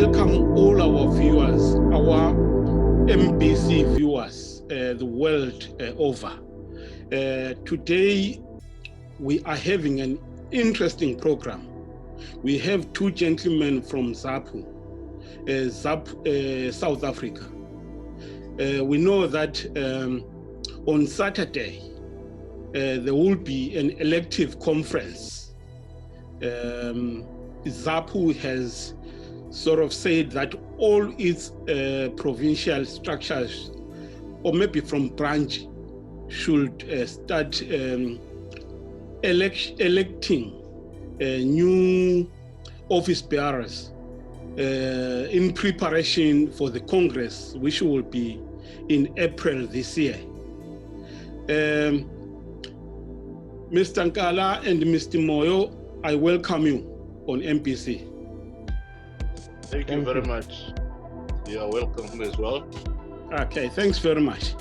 welcome all our viewers, our MBC viewers, the world over. Today, we are having an interesting program. We have two gentlemen from Zapu, South Africa. We know that on Saturday, there will be an elective conference. Zapu has sort of said that all its provincial structures, or maybe from branch, should start electing new office bearers in preparation for the Congress, which will be in April this year. Mr. Nkala and Mr. Moyo, I welcome you on MPC. Thank you very much. You are welcome as well. Okay, thanks very much.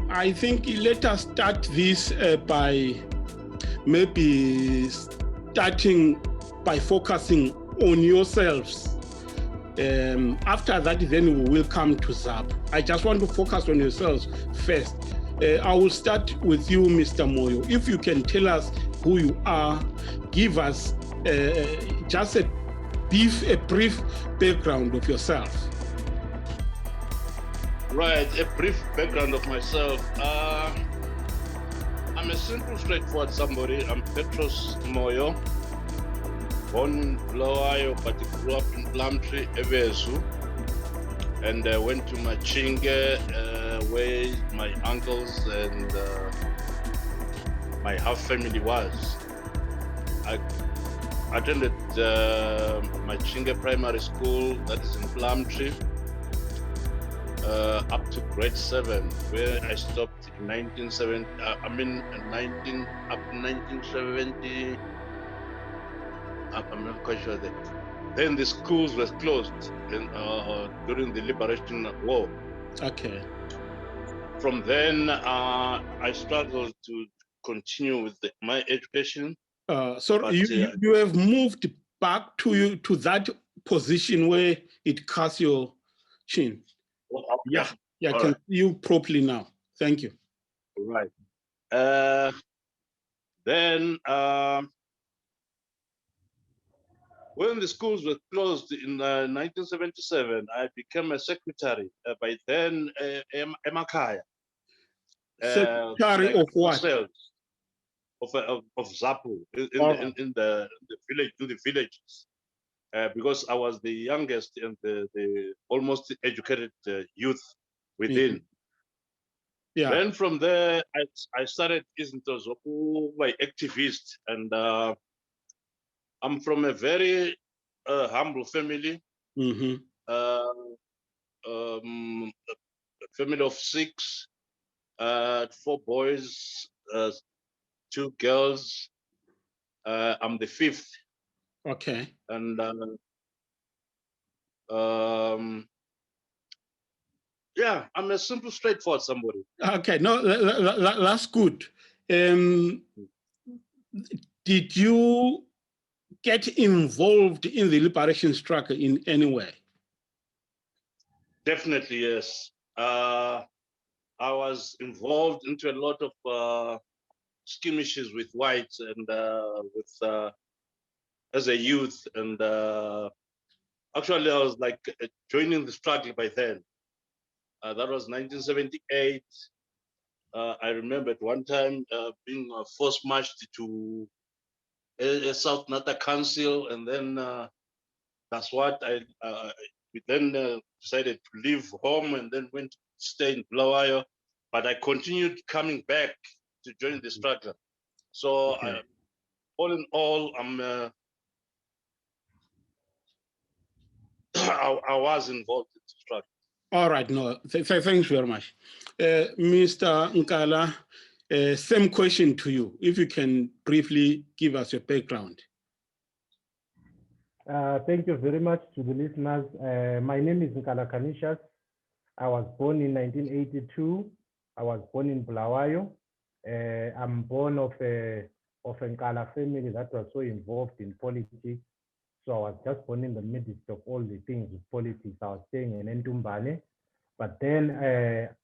I think let us start this by maybe starting by focusing on yourselves. After that, then we will come to Zapu. I just want to focus on yourselves first. I will start with you, Mr. Moyo. If you can tell us who you are, give us just a brief background of yourself. Right, a brief background of myself. I'm a simple, straightforward somebody. I'm Petros Moyo, born in Bulawayo, but grew up in Plumtree, Evezu, and went to Machinga, where my uncles and my half family was. I attended Machinga Primary School, that is in Plumtree, up to grade 7, where I stopped in 1970. Up to 1970. I'm not quite sure that. Then the schools were closed during the Liberation War. Okay. From then, I struggled to continue with my education. So you have moved back to that position where it cuts your chin. Yeah, I can see you properly now. Thank you. Right. Then, when the schools were closed in 1977, I became a secretary. By then, Emakaya. Secretary of what? Sales of Zapu in the villages. Because I was the youngest and the almost educated youth within. Mm-hmm. Yeah. Then from there, I started Zapu by activist, and I'm from a very humble family. Mm-hmm. A family of 6, 4 boys, 2 girls. I'm the 5th. Okay. And yeah, I'm a simple, straightforward somebody. Okay, no, that's good. Did you get involved in the liberation struggle in any way? Definitely, yes. I was involved into a lot of skirmishes with whites and as a youth, and actually I was like joining the struggle by then. That was 1978. I remember at one time being forced marched to a South Nata Council, and then that's what we then decided to leave home and then went to stay in Bulawayo. But I continued coming back to join the struggle. So okay. All in all, I was involved in the struggle. All right, no, thanks very much. Mr. Nkala, same question to you. If you can briefly give us your background. Thank you very much to the listeners. My name is Nkala Kanishas. I was born in 1982. I was born in Bulawayo. I'm born of a Nkala family that was so involved in politics. So I was just born in the midst of all the things with politics. I was staying in Ntumbane. But then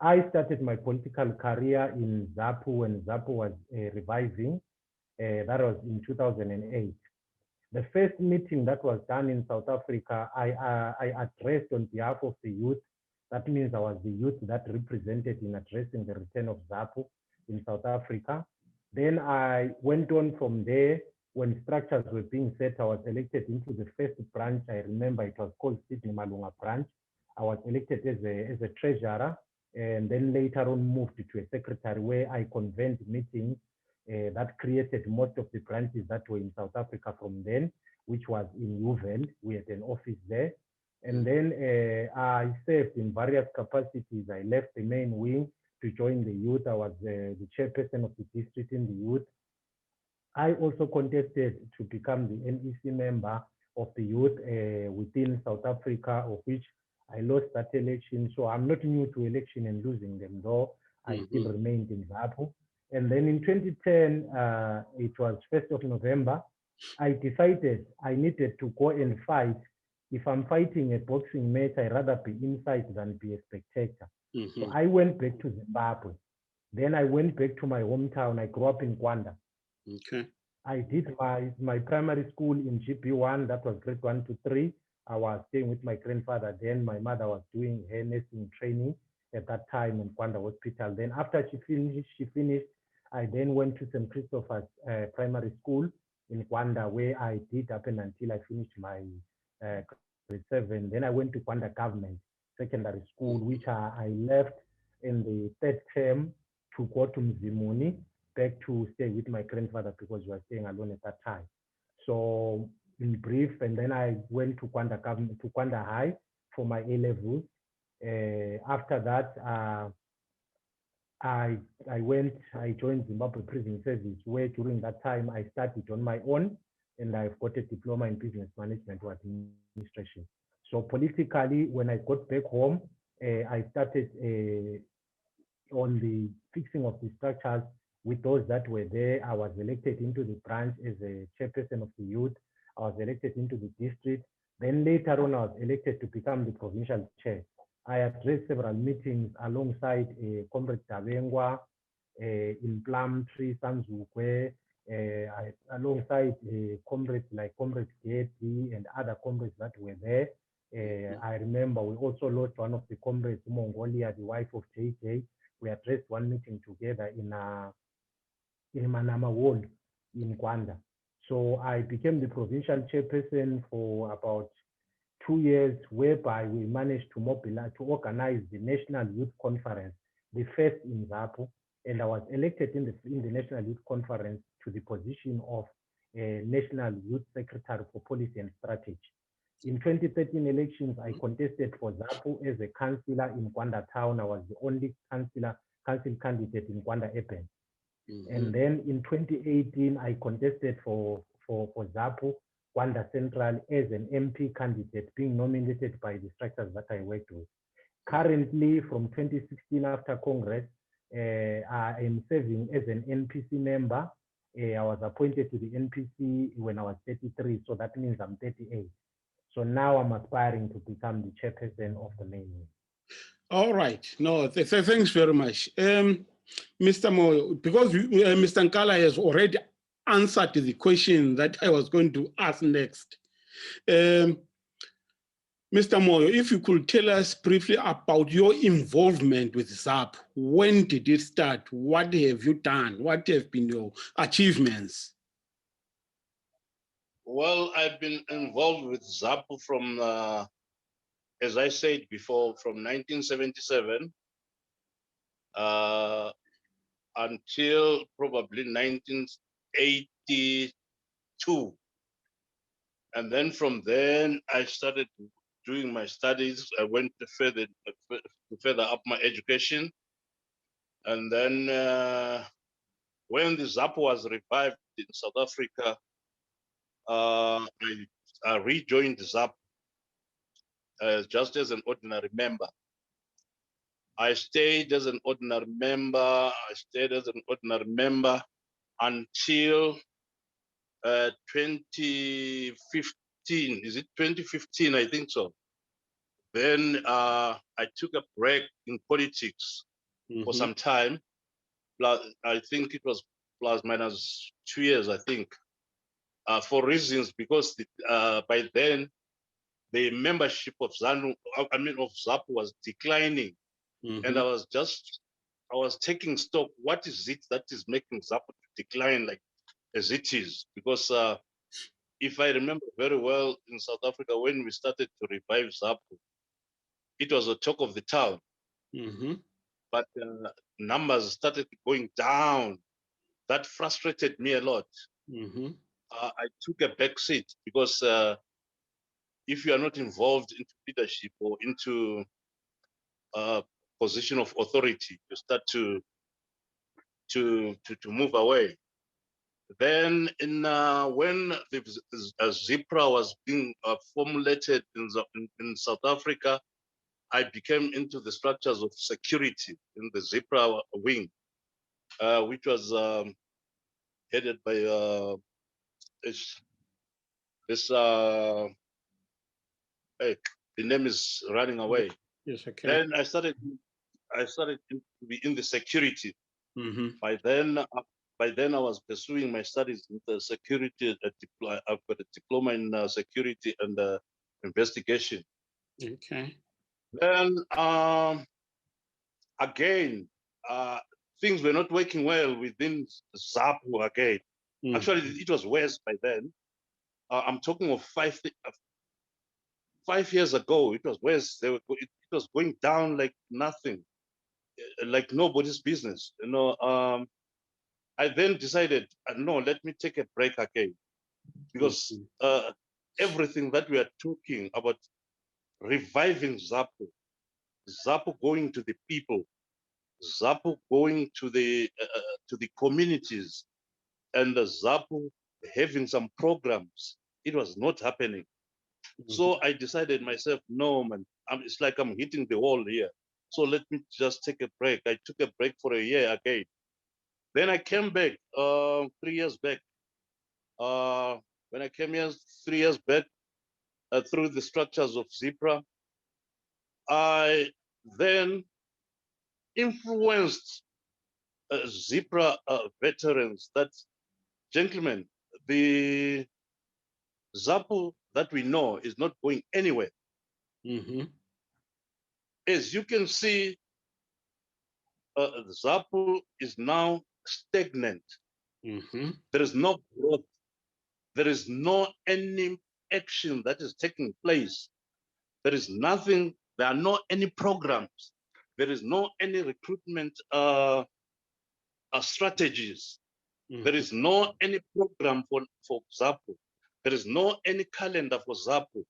I started my political career in Zapu when Zapu was reviving. That was in 2008. The first meeting that was done in South Africa, I addressed on behalf of the youth. That means I was the youth that represented in addressing the return of Zapu in South Africa. Then I went on from there. When structures were being set, I was elected into the first branch. I remember it was called Sydney Malunga branch. I was elected as a treasurer, and then later on moved to a secretary where I convened meetings that created most of the branches that were in South Africa from then, which was in Uvel. We had an office there. And then I served in various capacities. I left the main wing to join the youth. I was the chairperson of the district in the youth. I also contested to become the NEC member of the youth within South Africa, of which I lost that election. So I'm not new to election and losing them, though I still remained in Zapu. And then in 2010, it was 1st of November, I decided I needed to go and fight. If I'm fighting a boxing match, I'd rather be inside than be a spectator. So I went back to Zimbabwe. Then I went back to my hometown. I grew up in Kwanda. Okay. I did my primary school in GP1, that was grade 1 to 3. I was staying with my grandfather then. My mother was doing her nursing training at that time in Kwanda Hospital. Then after she finished, I then went to St. Christopher's Primary School in Kwanda, where I did up and until I finished my grade 7. Then I went to Kwanda Government Secondary School, which I left in the third term to go to Mzimuni, back to stay with my grandfather because we were staying alone at that time. So in brief, and then I went to Kwanda Government, to Kwanda High for my A-levels. After that, I joined Zimbabwe Prison Service, where during that time I studied on my own, and I've got a diploma in business management or administration. So politically, when I got back home, I started on the fixing of the structures with those that were there. I was elected into the branch as a chairperson of the youth. I was elected into the district. Then later on, I was elected to become the provincial chair. I addressed several meetings alongside Comrade Tabengwa in Plumtree, Sanzukwe, alongside comrades like Comrade Getty and other comrades that were there. I remember we also lost one of the comrades, Mongolia, the wife of JJ. We addressed one meeting together in Manama Ward in Kwanda. So I became the provincial chairperson for about 2 years, whereby we managed to mobilize, to organize the National Youth Conference, the first in Zapu, and I was elected in the National Youth Conference to the position of National Youth Secretary for Policy and Strategy. In 2013 elections, I contested for Zapu as a councillor in Kwanda Town. I was the only council candidate in Kwanda Urban. And then in 2018, I contested for Zapu, Kwanda Central, as an MP candidate, being nominated by the structures that I worked with. Currently, from 2016 after Congress, I am serving as an NPC member. I was appointed to the NPC when I was 33, so that means I'm 38. So now I'm aspiring to become the chairperson of the main wing. All right. No, thanks very much. Mr. Moyo, because Mr. Nkala has already answered the question that I was going to ask next. Mr. Moyo, if you could tell us briefly about your involvement with ZAP. When did it start? What have you done? What have been your achievements? Well, I've been involved with Zapu from, as I said before, from 1977 until probably 1982. And then from then, I started doing my studies. I went to further up my education. And then when the Zapu was revived in South Africa, I rejoined ZAP just as an ordinary member. I stayed as an ordinary member. Until 2015. 2015, is it 2015? I think so. Then I took a break in politics for some time. Plus, I think it was plus minus 2 years, I think, for reasons because by then the membership of of Zapu was declining, and I was taking stock. What is it that is making Zapu decline like as it is? Because if I remember very well, in South Africa, when we started to revive Zapu, it was a talk of the town. But numbers started going down. That frustrated me a lot. I took a back seat because if you are not involved into leadership or into a position of authority, you start to move away. Then, when the ZIPRA was being formulated in South Africa, I became into the structures of security in the ZIPRA wing, which was headed by this hey, the name is running away. Yes, okay. Then I started to be in the security. By then I was pursuing my studies in the security. I've got a diploma in security and investigation. Okay. Then again, things were not working well within Zapu again. Actually, it was worse by then. I'm talking of 5 years ago. It was worse. It was going down like nothing, like nobody's business. I then decided, no, let me take a break again, because everything that we are talking about, reviving Zapu going to the people, Zapu going to the communities, and Zapu having some programs, it was not happening. So I decided myself, no, man, it's like I'm hitting the wall here. So let me just take a break. I took a break for a year again. Then I came back 3 years back. When I came here 3 years back, through the structures of ZIPRA, I then influenced ZIPRA veterans that, gentlemen, the Zapu that we know is not going anywhere. As you can see, Zapu is now stagnant. There is no growth. There is no any action that is taking place. There is nothing. There are no any programs. There is no any recruitment strategies. There is no any program for Zapu. There is no any calendar for Zapu.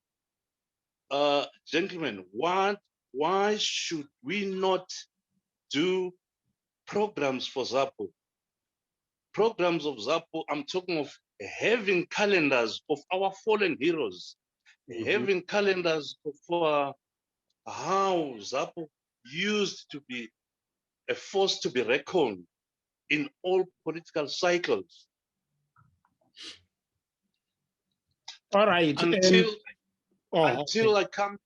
Gentlemen, why should we not do programs for Zapu? Programs of Zapu, I'm talking of having calendars of our fallen heroes, having calendars of how Zapu used to be a force to be reckoned in all political cycles. All right. Until okay. I come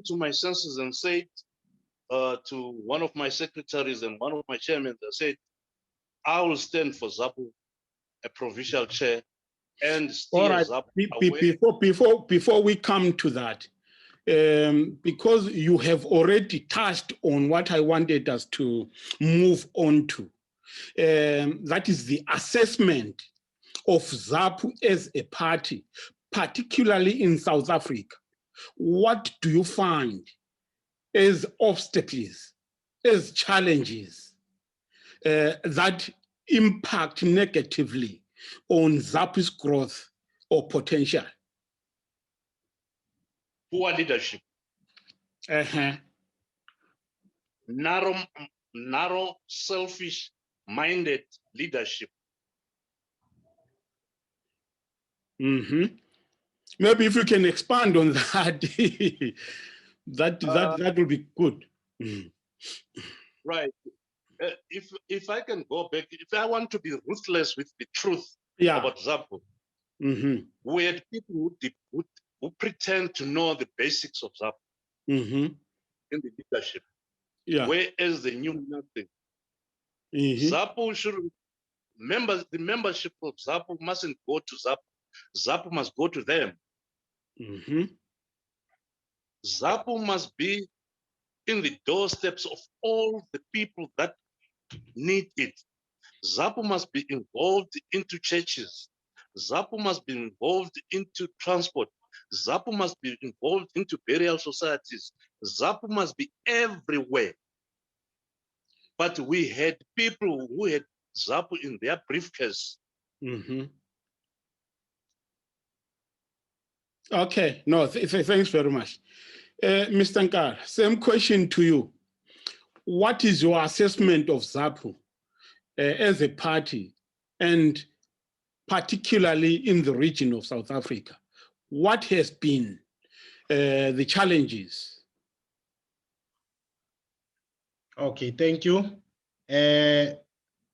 to my senses and said to one of my secretaries and one of my chairmen, I said, I will stand for Zapu, a provincial chair, and steer Zapu away. Before we come to that, because you have already touched on what I wanted us to move on to, that is the assessment of Zapu as a party, particularly in South Africa. What do you find as obstacles, as challenges that impact negatively on Zapu's growth or potential? Poor leadership. Narrow, selfish-minded leadership. Maybe if you can expand on that, that will be good. Right. If I can go back, if I want to be ruthless with the truth about Zapu, we had people who pretend to know the basics of Zapu Mm-hmm. in the leadership, Yeah. whereas they knew nothing. Mm-hmm. Zapu should the membership of Zapu mustn't go to Zapu. Zapu must go to them. Mm-hmm. Zapu must be in the doorsteps of all the people that need it. Zapu must be involved into churches. Zapu must be involved into transport. Zapu must be involved into burial societies. Zapu must be everywhere. But we had people who had Zapu in their briefcase. Mm-hmm. Okay, no, thanks very much. Mr. Nkar, same question to you. What is your assessment of Zapu as a party, and particularly in the region of South Africa? What has been the challenges? Okay, thank you.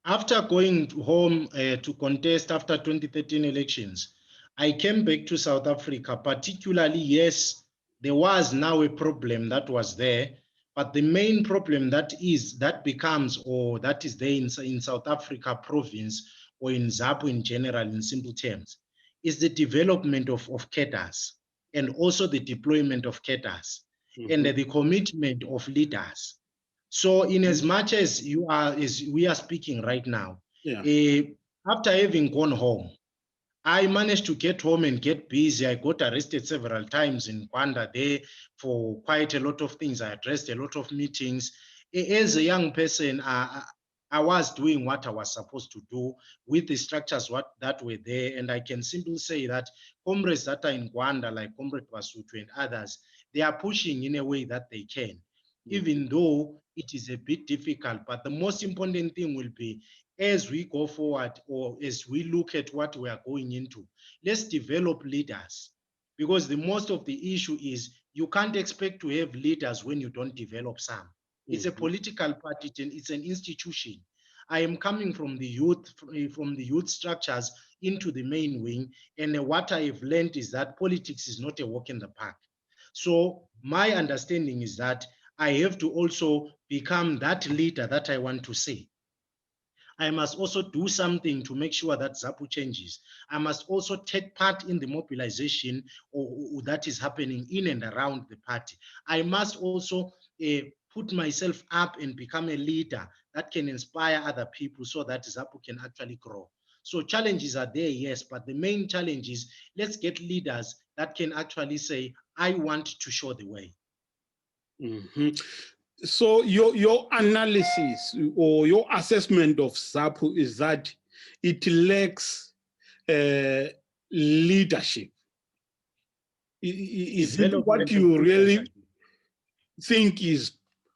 After going home to contest after 2013 elections, I came back to South Africa, particularly, yes, there was now a problem that was there, but the main problem that is there in South Africa province or in Zapu in general, in simple terms, is the development of cadres and also the deployment of cadres and the commitment of leaders. So in as much as we are speaking right now, Yeah. after having gone home, I managed to get home and get busy. I got arrested several times in Kwanda there for quite a lot of things. I addressed a lot of meetings. As a young person, I was doing what I was supposed to do with the structures that were there. And I can simply say that comrades that are in Kwanda, like Comrade Basutu and others, they are pushing in a way that they can, even though it is a bit difficult. But the most important thing will be, as we go forward or as we look at what we are going into, let's develop leaders, because the most of the issue is you can't expect to have leaders when you don't develop some. It's a political party, it's an institution. I am coming from the youth structures into the main wing, and what I have learned is that politics is not a walk in the park. So my understanding is that I have to also become that leader that I want to see. I must also do something to make sure that Zapu changes. I must also take part in the mobilization or that is happening in and around the party. I must also put myself up and become a leader that can inspire other people so that Zapu can actually grow. So challenges are there, yes, but the main challenge is let's get leaders that can actually say, I want to show the way. So your analysis or your assessment of Zapu is that it lacks leadership. Is it what you really think is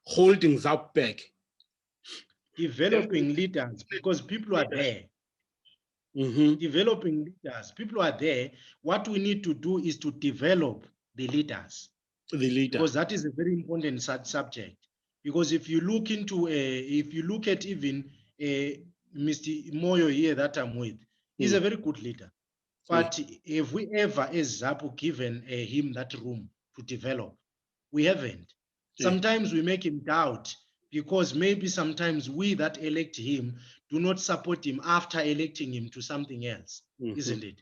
holding Zapu back? Developing leaders, because people are there. Developing leaders, people are there. What we need to do is to develop the leaders. Because that is a very important subject. Because if you look into, if you look at even Mr. Moyo here that I'm with, he's a very good leader. But have we ever, as Zapu, given him that room to develop? We haven't. Sometimes we make him doubt because maybe sometimes we that elect him do not support him after electing him to something else, isn't it?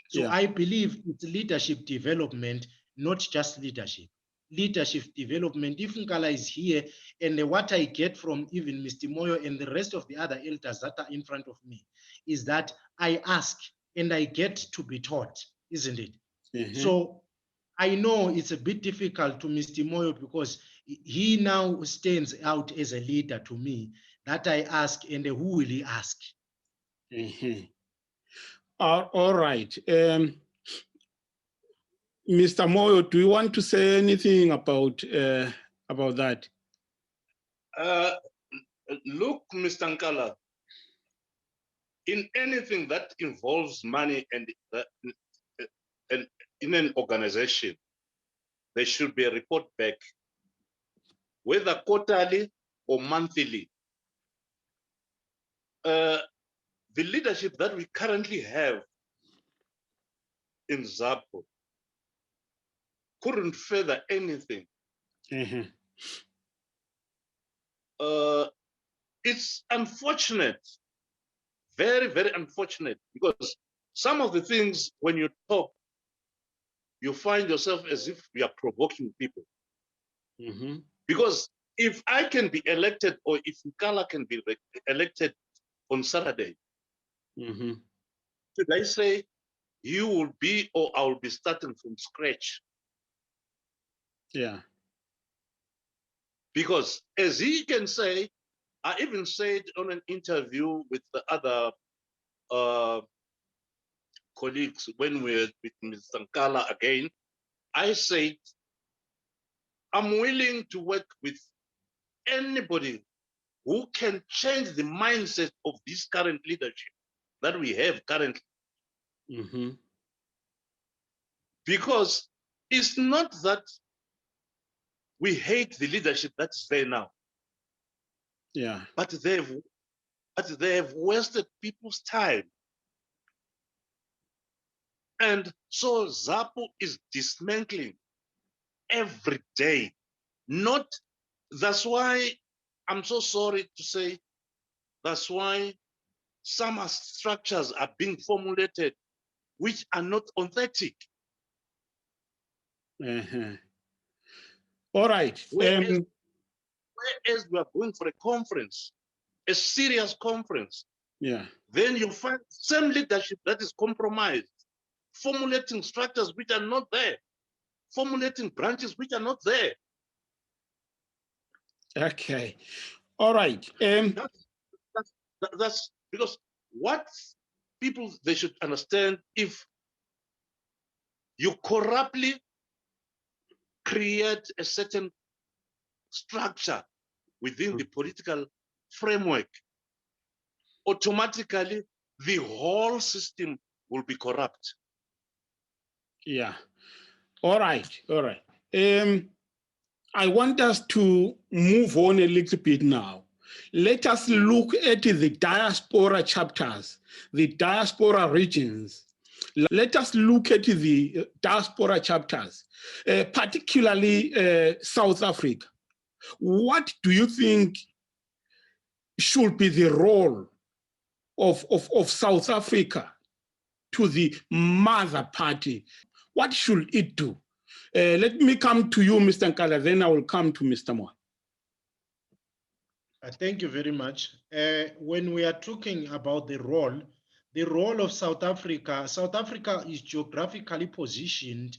So I believe it's leadership development, not just leadership. Leadership development. If Nkala is here, and what I get from even Mr. Moyo and the rest of the other elders that are in front of me is that I ask and I get to be taught, isn't it? So I know it's a bit difficult to Mr. Moyo because he now stands out as a leader to me that I ask, and who will he ask? All right. Mr. Moyo, do you want to say anything about that? Look, Mr. Nkala, in anything that involves money and in an organization, there should be a report back, whether quarterly or monthly. The leadership that we currently have in Zapu couldn't further anything. Uh-huh. It's unfortunate, very, very unfortunate, because some of the things when you talk, you find yourself as if you are provoking people. Mm-hmm. Because if I can be elected, or if Nkala can be elected on Saturday, Mm-hmm. should I say you will be, or I will be starting from scratch? Yeah. Because as he can say, I even said on an interview with the other colleagues when we were with Mr. Nkala again, I said, I'm willing to work with anybody who can change the mindset of this current leadership that we have currently. Mm-hmm. Because it's not that we hate the leadership that's there now, Yeah. but they have wasted people's time. And so Zapu is dismantling every day. Not, that's why I'm so sorry to say, that's why some structures are being formulated which are not authentic. Uh-huh. All right. Whereas we are going for a conference, a serious conference, Yeah. then you find some leadership that is compromised, formulating structures which are not there, formulating branches which are not there. Okay. All right. That's because what people they should understand, if you corruptly create a certain structure within the political framework, automatically the whole system will be corrupt. Yeah. All right. All right. I want us to move on a little bit now. Let us look at the diaspora chapters, the diaspora regions. Let us look at the diaspora chapters, particularly South Africa. What do you think should be the role of South Africa to the mother party? What should it do? Let me come to you, Mr. Nkala, then I will come to Mr. Moore. Thank you very much. When we are talking about the role of South Africa is geographically positioned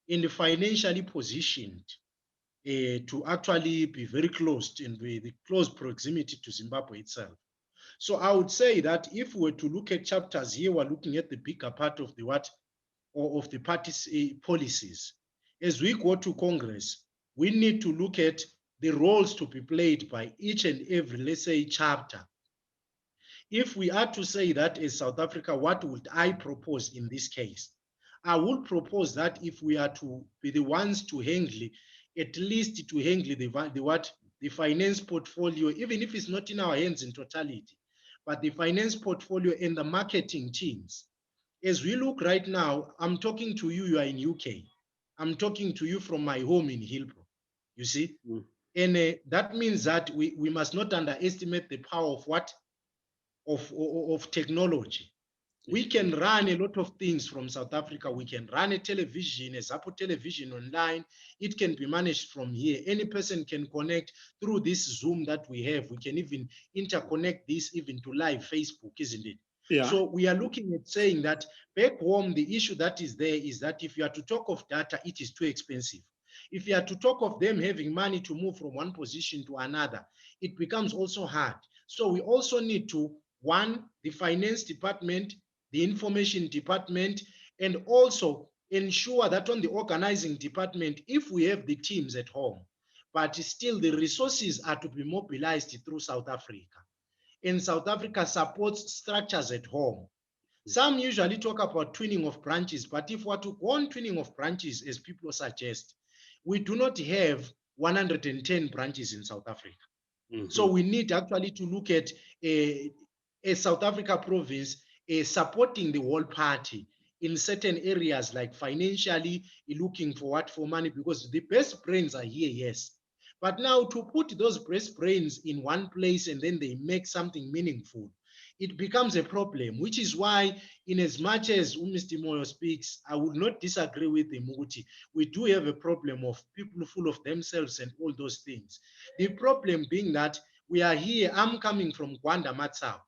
and financially positioned to actually be very close in the close proximity to Zimbabwe itself. So I would say that if we were to look at chapters here, we're looking at the bigger part of the of the party's policies. As we go to Congress, we need to look at the roles to be played by each and every, let's say, chapter. If we are to say that as South Africa, what would I propose in this case? I would propose that if we are to be the ones to handle, at least to handle the finance portfolio, even if it's not in our hands in totality, but the finance portfolio and the marketing teams. As we look right now, I'm talking to you, you are in UK. I'm talking to you from my home in Hillbrow, you see? Mm. And that means that we must not underestimate the power of of technology. We can run a lot of things from South Africa. We can run a television, a Zapu television online. It can be managed from here. Any person can connect through this Zoom that we have. We can even interconnect this even to live Facebook, isn't it? Yeah. So we are looking at saying that back home, the issue that is there is that if you are to talk of data, it is too expensive. If you are to talk of them having money to move from one position to another, it becomes also hard. So we also need to, one, the finance department, the information department, and also ensure that on the organizing department, if we have the teams at home, but still the resources are to be mobilized through South Africa. And South Africa supports structures at home. Some usually talk about twinning of branches, but if we're to go on twinning of branches, as people suggest, we do not have 110 branches in South Africa. Mm-hmm. So we need actually to look at a South Africa province supporting the whole party in certain areas, like financially looking for money, because the best brains are here, yes. But now to put those best brains in one place and then they make something meaningful, it becomes a problem, which is why, in as much as Mr. Moyo speaks, I would not disagree with him. We do have a problem of people full of themselves and all those things. The problem being that we are here, I'm coming from Gwanda Matsao.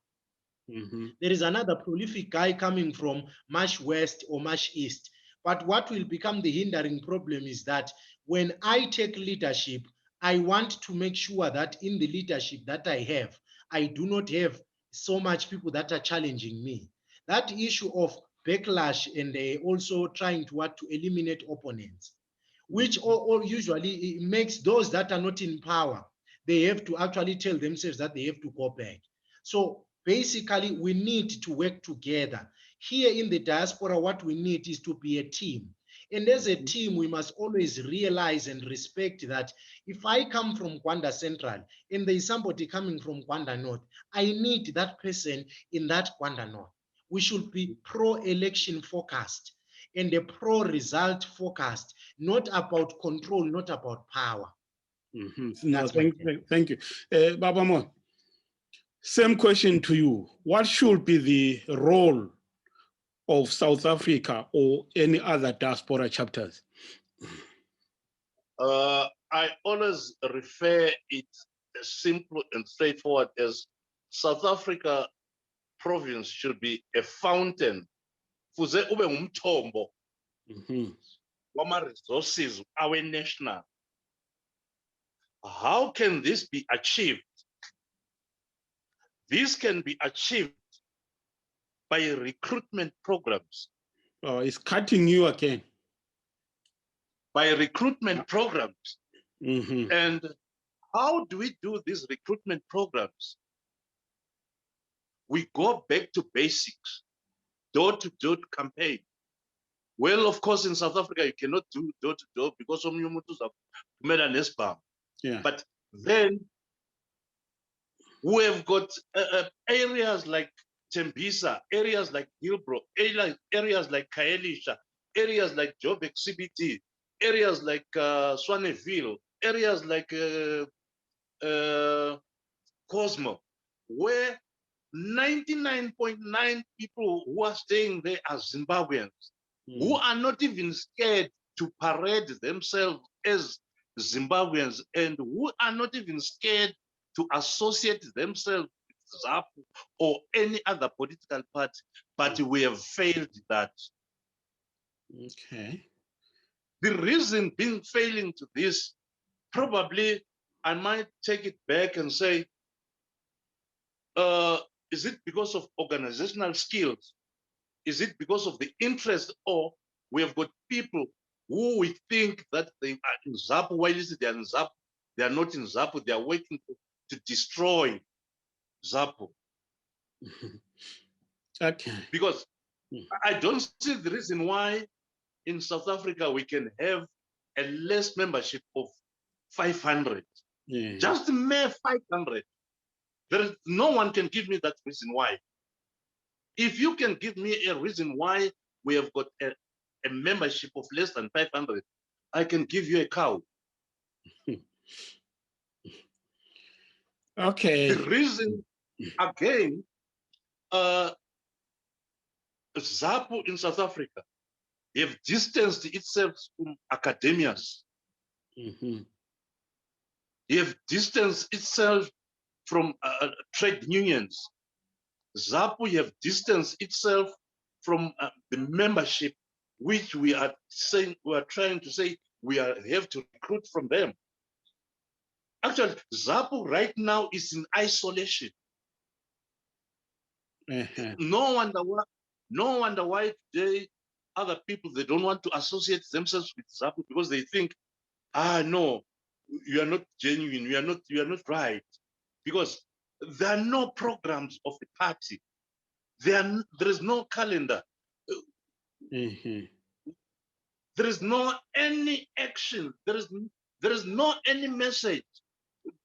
There is another prolific guy coming from Marsh West or Marsh East. But what will become the hindering problem is that when I take leadership, I want to make sure that in the leadership that I have, I do not have so much people that are challenging me. That issue of backlash and also trying to eliminate opponents, which all usually makes those that are not in power, they have to actually tell themselves that they have to go back. So basically, we need to work together. Here in the diaspora, what we need is to be a team. And as a team, we must always realize and respect that if I come from Gwanda Central and there is somebody coming from Gwanda North, I need that person in that Gwanda North. We should be pro-election focused and a pro-result focused, not about control, not about power. No, thank you. Baba Mo, same question to you. What should be the role of South Africa or any other diaspora chapters? I always refer it as simple and straightforward as South Africa province should be a fountain. Fuze ube ngumthombo wama-resources our national. How can this be achieved? This can be achieved by recruitment programs. Oh, it's cutting you again. By recruitment programs. And how do we do these recruitment programs? We go back to basics, door-to-door campaign. Well, of course, in South Africa, you cannot do door-to-door because some mutus are made an SBAM. Yeah. But then we have got areas like Tembisa, areas like Hillbrook, areas like Kaelisha, areas like Joburg CBT, areas like Swaneville, areas like Cosmo, where 99.9% people who are staying there are Zimbabweans, who are not even scared to parade themselves as Zimbabweans, and who are not even scared to associate themselves with Zapu or any other political party, but we have failed that. Okay. The reason being failing to this, probably I might take it back and say, is it because of organizational skills? Is it because of the interest, or we have got people who we think that they are in Zapu, while they are in Zapu, they are not in Zapu, they are working to destroy Zapu. Okay. Because I don't see the reason why in South Africa we can have a less membership of 500. Yeah. Just mere 500. There is no one can give me that reason why. If you can give me a reason why we have got a membership of less than 500, I can give you a cow. Okay. The reason, again, Zapu in South Africa, they have distanced itself from academias. They have distanced itself from trade unions. Zapu have distanced itself from the membership, which we are saying, we are trying to say we have to recruit from them. Actually, Zapu right now is in isolation. No wonder why today other people, they don't want to associate themselves with Zapu because they think, no, you are not genuine, you are not right. Because there are no programs of the party. There is no calendar. There is no any action. There is no any message.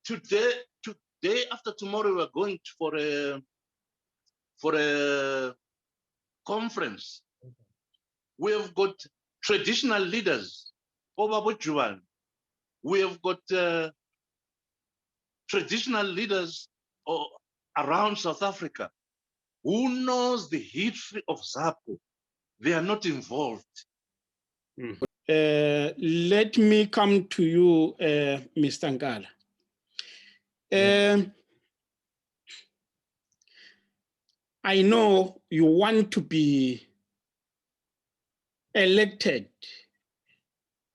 Today after tomorrow, we are going for a conference We have got traditional leaders. We have got traditional leaders around South Africa. Who knows the history of Zapu? They are not involved. Let me come to you, Mr. Ngala. I know you want to be elected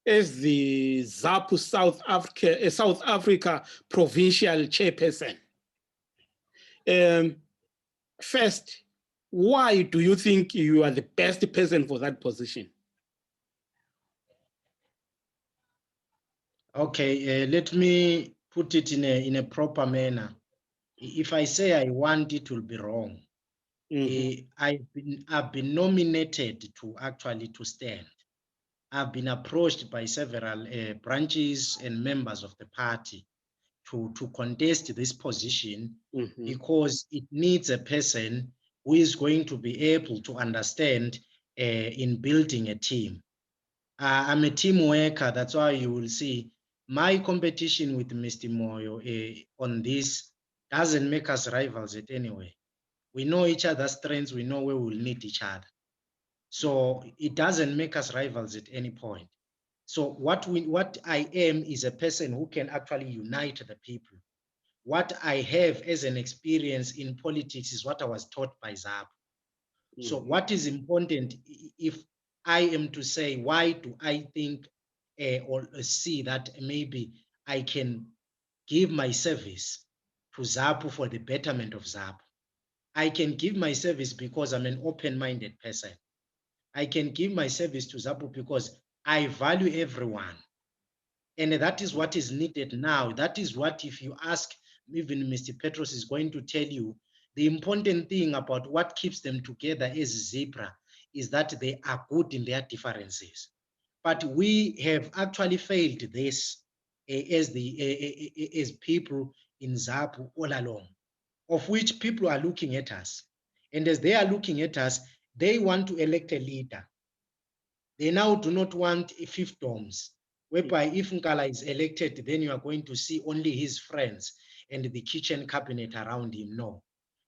as the Zapu South Africa provincial chairperson. First, why do you think you are the best person for that position? Okay, let me put it in a proper manner. If I say I want, it will be wrong. I've been nominated to actually to stand. I've been approached by several branches and members of the party to contest this position because it needs a person who is going to be able to understand in building a team. I'm a team worker. That's why you will see my competition with Mr. Moyo on this doesn't make us rivals at anyway. We know each other's strengths. We know where we'll need each other. So it doesn't make us rivals at any point. So what I am is a person who can actually unite the people. What I have as an experience in politics is what I was taught by Zapu. So what is important, if I am to say, why do I think or see that maybe I can give my service to Zapu for the betterment of Zapu? I can give my service because I'm an open-minded person. I can give my service to Zapu because I value everyone. And that is what is needed now. That is what, if you ask, even Mr. Petros is going to tell you, the important thing about what keeps them together as Zebra is that they are good in their differences. But we have actually failed this as people in Zapu all along, of which people are looking at us. And as they are looking at us, they want to elect a leader. They now do not want fiefdoms, whereby if Nkala is elected, then you are going to see only his friends and the kitchen cabinet around him. No,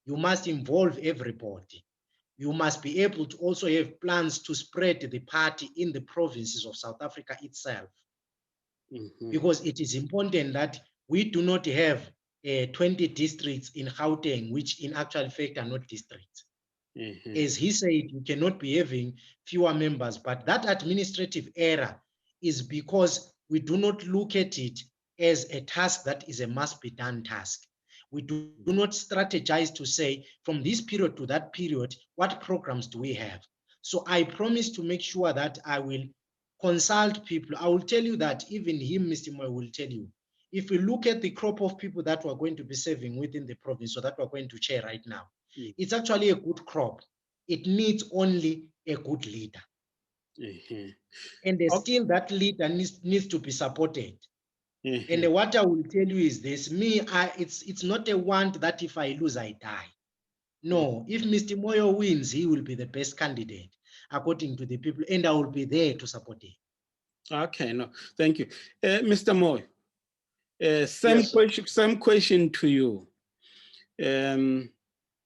you must involve everybody. You must be able to also have plans to spread the party in the provinces of South Africa itself. Because it is important that we do not have 20 districts in Gauteng, which in actual fact are not districts. As he said, you cannot be having fewer members, but that administrative error is because we do not look at it as a task that is a must be done task. We do not strategize to say from this period to that period, what programs do we have? So I promise to make sure that I will consult people. I will tell you that even him, Mr. Moy, will tell you, if we look at the crop of people that we're going to be serving within the province, so that we're going to chair right now, it's actually a good crop. It needs only a good leader. And still that leader needs to be supported. And what I will tell you is this, it's not a want that if I lose, I die. No, if Mr. Moyo wins, he will be the best candidate according to the people, and I will be there to support him. Okay, no, thank you. Mr. Moy, same question to you.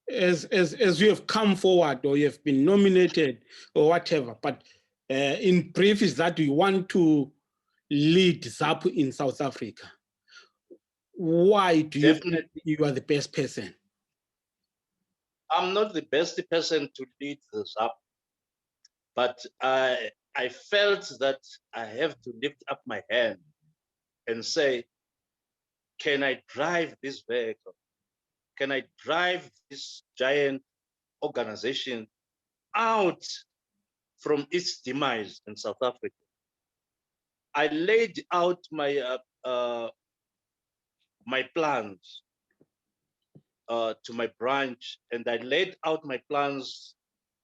As you have come forward or you have been nominated or whatever, but in brief is that you want to lead Zapu in South Africa. Why do you think you are the best person? I'm not the best person to lead the Zapu, but I felt that I have to lift up my hand and say, can I drive this vehicle? Can I drive this giant organization out from its demise in South Africa? I laid out my my plans to my branch, and I laid out my plans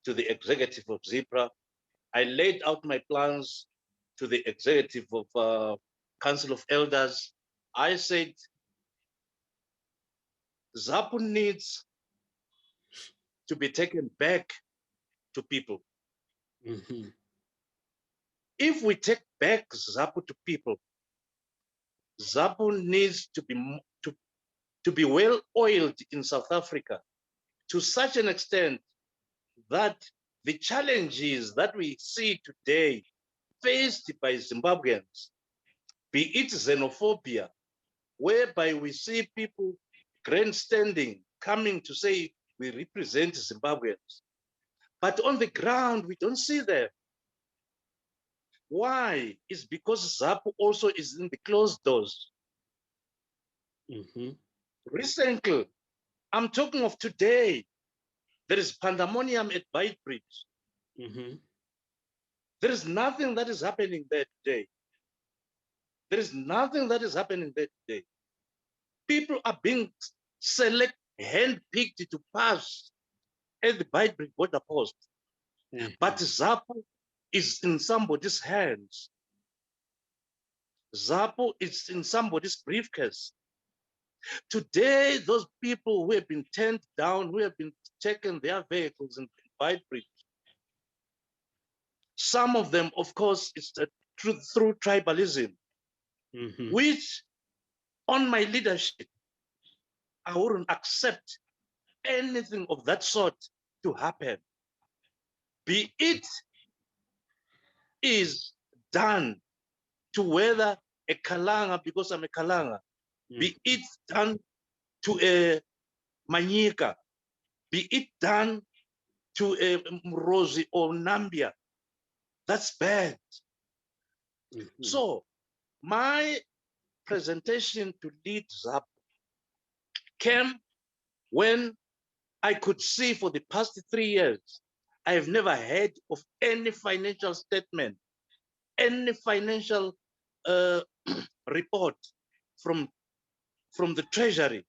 to the executive of Zebra. I laid out my plans to the executive of Council of Elders. I said, Zapu needs to be taken back to people. If we take back Zapu to people, Zapu needs to be well oiled in South Africa to such an extent that the challenges that we see today faced by Zimbabweans, be it xenophobia, whereby we see people grandstanding, coming to say we represent Zimbabweans, but on the ground we don't see them. Why? It's because Zapu also is in the closed doors. Mm-hmm. Recently, I'm talking of today, there is pandemonium at Beitbridge. Mm-hmm. There is nothing that is happening there today. There is nothing that is happening there today. People are being handpicked to pass at the Beitbridge border post. Mm-hmm. But Zapu is in somebody's hands. Zapu is in somebody's briefcase. Today, those people who have been turned down, who have been taken their vehicles in Beitbridge, some of them, of course, it's through tribalism, Mm-hmm. which on my leadership, I wouldn't accept anything of that sort to happen. Be it is done to whether a Kalanga, because I'm a Kalanga, be it done to a Manyika, be it done to a Mrozi or Nambia, that's bad. Mm-hmm. So my presentation to lead Zapu came when I could see for the past 3 years, I have never heard of any financial statement, any financial report from the Treasury.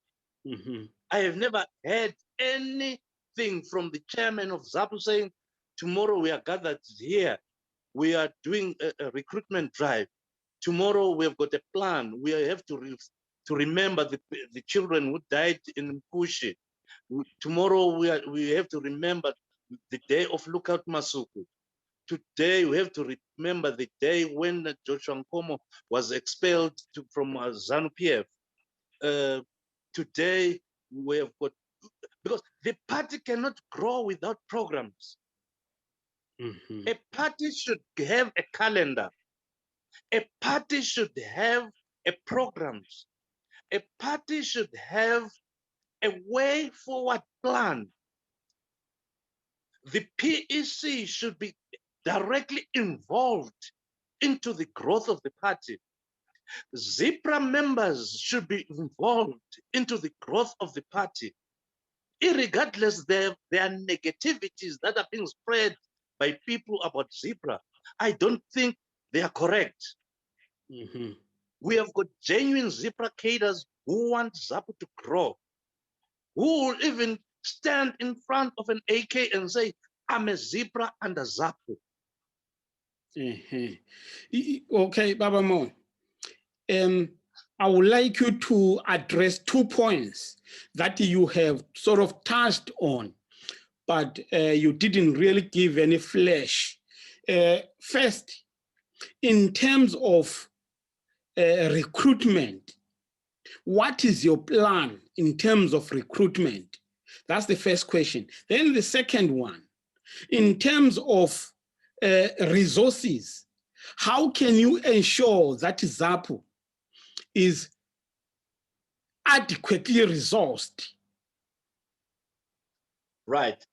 Mm-hmm. I have never heard anything from the chairman of Zapu saying, tomorrow we are gathered here, we are doing a recruitment drive. Tomorrow we have got a plan. We have to remember the children who died in Mpushi. Tomorrow we have to remember the day of Lookout Masuku. Today we have to remember the day when Joshua Nkomo was expelled from ZANU-PF. Today we have got, because the party cannot grow without programs. Mm-hmm. A party should have a calendar. A party should have a programs. A party should have a way forward plan. The PEC should be directly involved into the growth of the party. ZIPRA members should be involved into the growth of the party, irregardless there are negativities that are being spread by people about ZIPRA. I don't think they are correct. Mm-hmm. We have got genuine ZIPRA cadres who want Zapu to grow, who will even stand in front of an AK and say, I'm a ZIPRA under Zapu. Okay, Baba Mo. I would like you to address 2 points that you have sort of touched on, but you didn't really give any flesh. First, in terms of recruitment, what is your plan in terms of recruitment? That's the first question. Then the second one, in terms of resources, how can you ensure that Zapu is adequately resourced? Right.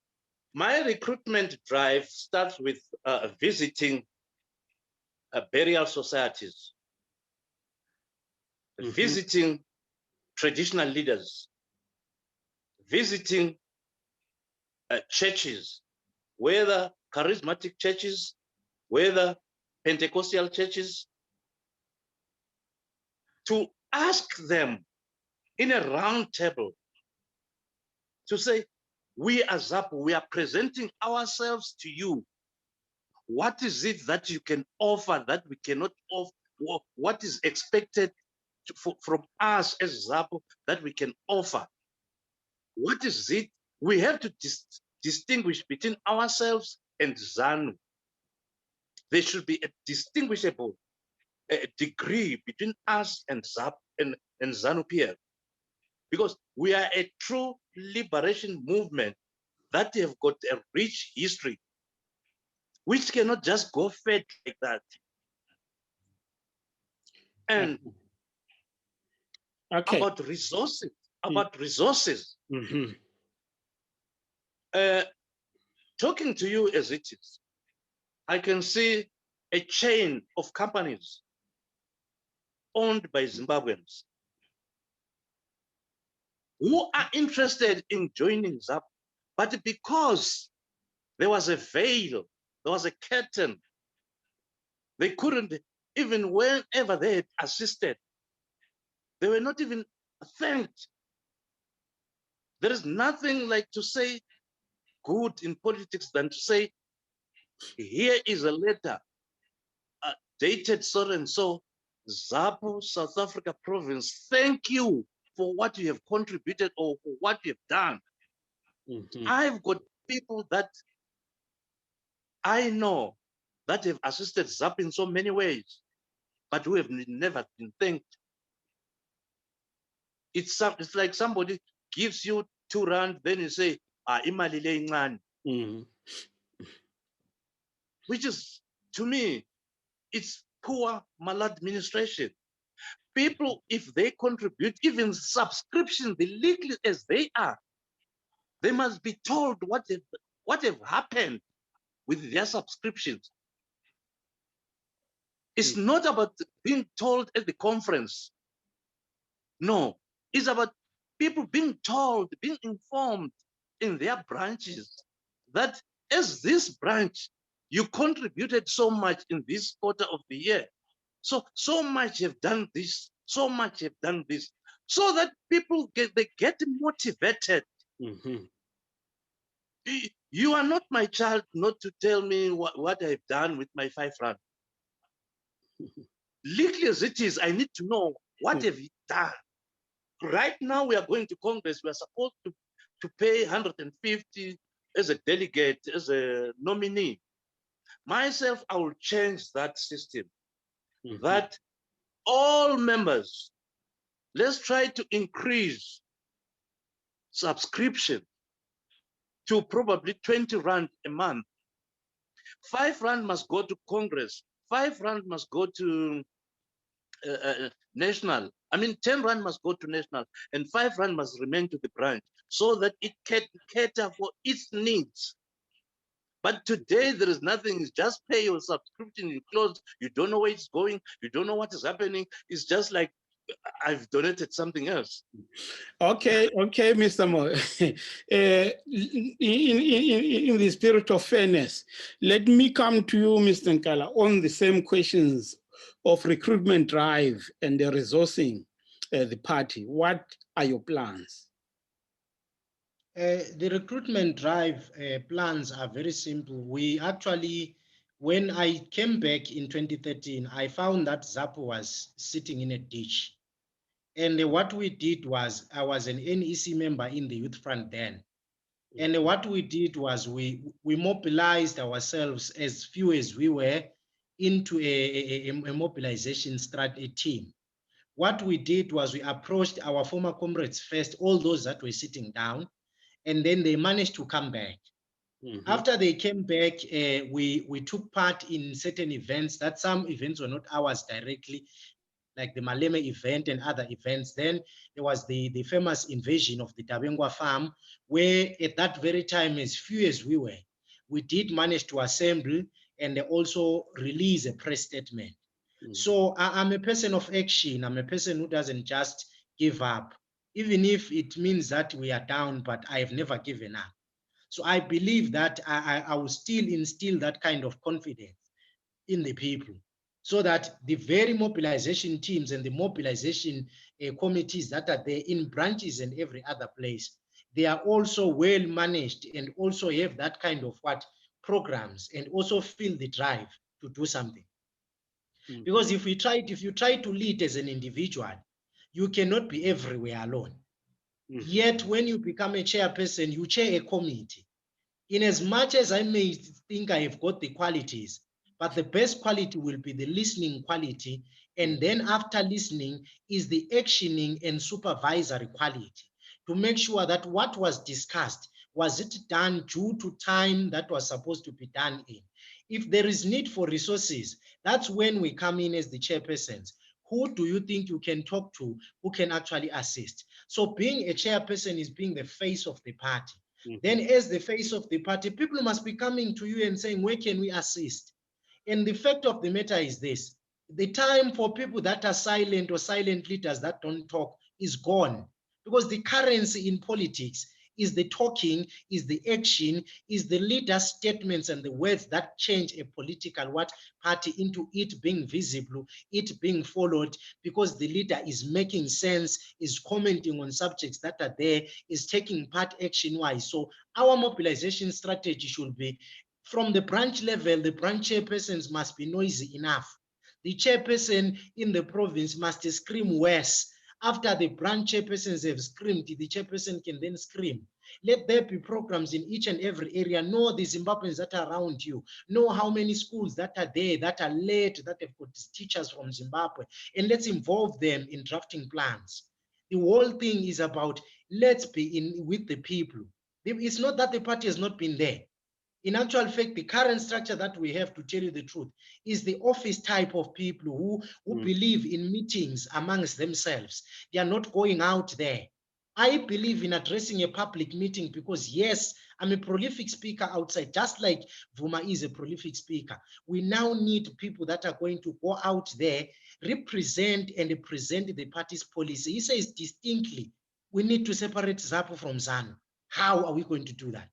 My recruitment drive starts with visiting burial societies, visiting traditional leaders, visiting churches, whether charismatic churches, whether Pentecostal churches, to ask them in a round table to say, we as Zapu, we are presenting ourselves to you. What is it that you can offer that we cannot offer? What is expected from us as Zapu that we can offer? What is it? We have to distinguish between ourselves and ZANU. there should be a distinguishable degree between us and Zapu and ZANU-PF, because we are a true liberation movement that have got a rich history, which cannot just go fed like that. And Okay. about resources, Mm-hmm. talking to you as it is, I can see a chain of companies owned by Zimbabweans who are interested in joining Zapu, but because there was a veil, there was a curtain, they couldn't, even whenever they had assisted, they were not even thanked. There is nothing like to say good in politics than to say, here is a letter dated so and so, Zapu, South Africa province, thank you for what you have contributed or for what you have done. Mm-hmm. I've got people that I know that have assisted Zapu in so many ways, but who have never been thanked. It's like somebody gives you R2, then you say, imali le incane, Mm-hmm. which is, to me, it's poor maladministration. People, if they contribute, even subscription, the legal as they are, they must be told what have happened with their subscriptions. It's not about being told at the conference. No, it's about people being told, being informed in their branches that as this branch, you contributed so much in this quarter of the year. So much have done this, so much have done this, so that people get motivated. Mm-hmm. You are not my child not to tell me what I've done with my R5. Legally as it is, I need to know what have you done. Right now, we are going to Congress. We are supposed to pay 150 as a delegate, as a nominee. Myself, I will change that system. Mm-hmm. That all members, let's try to increase subscription to probably 20 Rand a month. R5 must go to Congress. R5 must go to national. I mean, 10 Rand must go to national and R5 must remain to the branch so that it can cater for its needs. But today there is nothing. It's just pay your subscription, you close, you don't know where it's going, you don't know what is happening. It's just like I've donated something else. Okay, Mr. Mo. In the spirit of fairness, let me come to you, Mr. Nkala, on the same questions of recruitment drive and the resourcing the party. What are your plans? The recruitment drive plans are very simple. We actually, when I came back in 2013, I found that Zapu was sitting in a ditch. And what we did was, I was an NEC member in the Youth Front then. And what we did was we mobilized ourselves, as few as we were, into a mobilization strategy team. What we did was we approached our former comrades first, all those that were sitting down, and then they managed to come back. Mm-hmm. After they came back, we took part in certain events. That some events were not ours directly, like the Maleme event and other events. Then there was the famous invasion of the Dabengwa farm, where at that very time, as few as we were, we did manage to assemble and also release a press statement. Mm-hmm. So I'm a person of action. I'm a person who doesn't just give up, even if it means that we are down, but I've never given up. So I believe that I will still instill that kind of confidence in the people, so that the very mobilization teams and the mobilization committees that are there in branches and every other place, they are also well managed and also have that kind of programs and also feel the drive to do something. Mm-hmm. Because if you try to lead as an individual, you cannot be everywhere alone. Mm-hmm. Yet when you become a chairperson, you chair a committee. In as much as I may think I have got the qualities, But the best quality will be the listening quality. And then after listening is the actioning and supervisory quality to make sure that what was discussed, was it done due to time that was supposed to be done in? If there is need for resources, that's when we come in as the chairpersons. Who do you think you can talk to who can actually assist? So being a chairperson is being the face of the party. Then as the face of the party, people must be coming to you and saying, where can we assist? And the fact of the matter is this: the time for people that are silent or silent leaders that don't talk is gone, because the currency in politics is the talking, is the action, is the leader statements and the words that change a political party into it being visible, it being followed, because the leader is making sense, is commenting on subjects that are there, is taking part action-wise. So our mobilization strategy should be, from the branch level, the branch chairpersons must be noisy enough. The chairperson in the province must scream worse. After the branch chairpersons have screamed, the chairperson can then scream. Let there be programs in each and every area. Know the Zimbabweans that are around you. Know how many schools that are there, that are led, that have got teachers from Zimbabwe. And let's involve them in drafting plans. The whole thing is about, let's be in with the people. It's not that the party has not been there. In actual fact, the current structure that we have, to tell you the truth, is the office type of people who believe in meetings amongst themselves. They are not going out there. I believe in addressing a public meeting because, yes, I'm a prolific speaker outside, just like Vuma is a prolific speaker. We now need people that are going to go out there, represent and present the party's policy. He says distinctly, we need to separate Zapu from ZANU. How are we going to do that?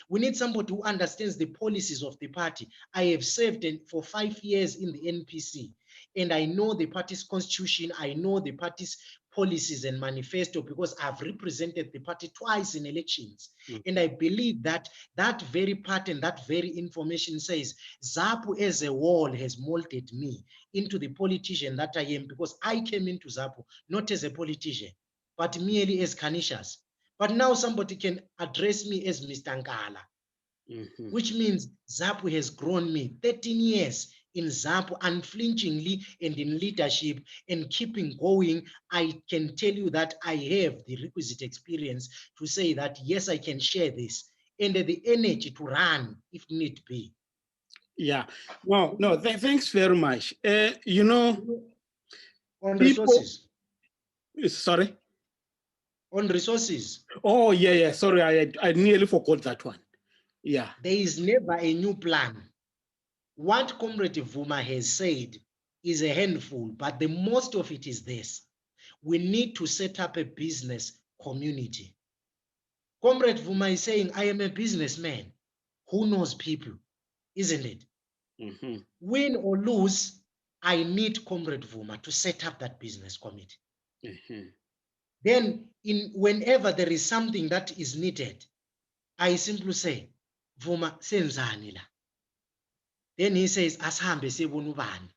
We need somebody who understands the policies of the party. I have served for 5 years in the NPC, and I know the party's constitution. I know the party's policies and manifesto because I've represented the party twice in elections. And I believe that that very part and that very information says Zapu as a whole has molded me into the politician that I am, because I came into Zapu not as a politician, but merely as Canisius. But now somebody can address me as Mr. Nkala, which means Zapu has grown me 13 years in Zapu unflinchingly and in leadership and keeping going. I can tell you that I have the requisite experience to say that, yes, I can share this, and the energy to run if need be. Yeah, no, thanks very much. You know, on people, resources. Sorry? On resources. Oh, yeah. Sorry, I nearly forgot that one. Yeah. There is never a new plan. What Comrade Vuma has said is a handful, but the most of it is this: we need to set up a business community. Comrade Vuma is saying, I am a businessman who knows people, isn't it? Win or lose, I need Comrade Vuma to set up that business committee. Then whenever there is something that is needed, I simply say, Vuma, senzani la. Then he says, asihambe siyobona ubani,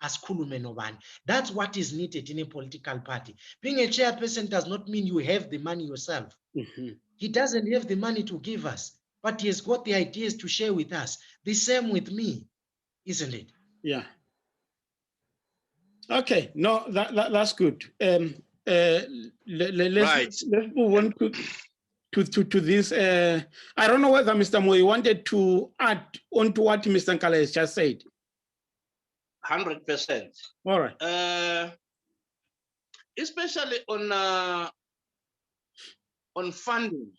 asikhulume nobani. That's what is needed in a political party. Being a chairperson does not mean you have the money yourself. He doesn't have the money to give us, but he has got the ideas to share with us. The same with me, isn't it? Yeah. Okay, no, that's good. Let's move on to this. I don't know whether Mr. Moy wanted to add on to what Mr. Nkala has just said. 100%. All right. Especially on funding.